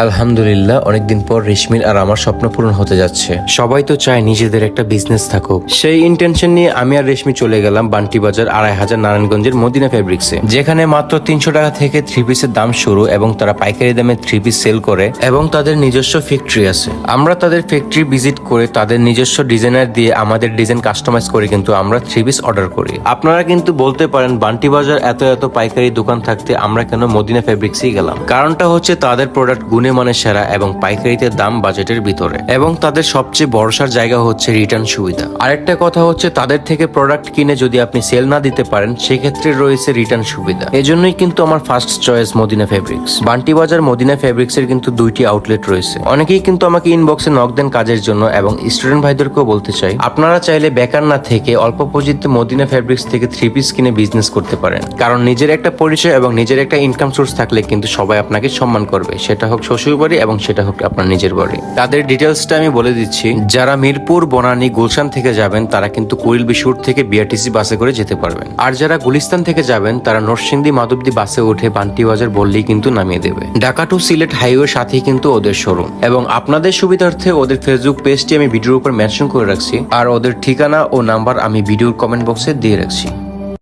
আলহামদুলিল্লাহ, অনেকদিন পর রেশমির আর আমার স্বপ্ন পূরণ হতে যাচ্ছে। সবাই তো চায় নিজেদের একটা বিজনেস থাকুক। সেই ইন্টেনশন নিয়ে আমি আর রেশমি চলে গেলাম বান্টি বাজার ২৫০০ নারায়ণগঞ্জের মদিনা ফেব্রিক্সে, যেখানে মাত্র ৩০০ টাকা থেকে থ্রি পিসের দাম শুরু এবং তারা পাইকারি দামে থ্রি পিস সেল করে এবং তাদের নিজস্ব ফ্যাক্টরি আছে। আমরা তাদের ফ্যাক্টরি ভিজিট করে তাদের নিজস্ব ডিজাইনার দিয়ে আমাদের ডিজাইন কাস্টমাইজ করে কিন্তু আমরা থ্রি পিস অর্ডার করি। আপনারা কিন্তু বলতে পারেন বান্টি বাজার এত পাইকারি দোকান থাকতে আমরা কেন মদিনা ফেব্রিক্সেই গেলাম। কারণটা হচ্ছে তাদের প্রোডাক্ট গুণে মানে সেরা এবং পাইকারিতে দাম বাজেটের ভিতরে, এবং তাদের সবচেয়ে ভরসার জায়গা হচ্ছে রিটার্ন সুবিধা। আরেকটা কথা হচ্ছে তাদের থেকে প্রোডাক্ট কিনে যদি আপনি সেল না দিতে পারেন সেক্ষেত্রে রয়েছে রিটার্ন সুবিধা। এজন্যই কিন্তু আমার first choice Madina fabrics. Banti Bazar Madina fabrics এর কিন্তু 2টি আউটলেট রয়েছে। অনেকেই কিন্তু আমাকে ইনবক্সে নক দেন কাজের জন্য, এবং স্টুডেন্ট ভাইদেরকেও বলতে চাই আপনারা চাইলে বেকার না থেকে অল্প পুঁজিতে মদিনা ফেব্রিক্স থেকে থ্রি পিস কিনে বিজনেস করতে পারেন। কারণ নিজের একটা পরিচয় এবং নিজের একটা ইনকাম সোর্স থাকলে কিন্তু সবাই আপনাকে সম্মান করবে, সেটা হোক শ্বশুর বাড়ি এবং সেটা হোক আপনার নিজের বাড়ি। তাদের ডিটেলসটা আমি বলে দিচ্ছি। যারা মিরপুর, বনানী, গুলশান থেকে যাবেন তারা কিন্তু কুড়িল বিশুর থেকে বিআরটিসি বাসে করে যেতে পারবেন। আর যারা গুলিস্তান থেকে যাবেন তারা নরসিংদী মাধবদী বাসে উঠে বান্টি বাজার বললেই কিন্তু নামিয়ে দেবে। ঢাকা টু সিলেট হাইওয়ের সাথেই কিন্তু ওদের শোরুম, এবং আপনাদের সুবিধার্থে ওদের ফেসবুক পেজটি আমি ভিডিওর উপর মেনশন করে রাখছি, আর ওদের ঠিকানা ও নাম্বার আমি ভিডিওর কমেন্ট বক্সে দিয়ে রাখছি।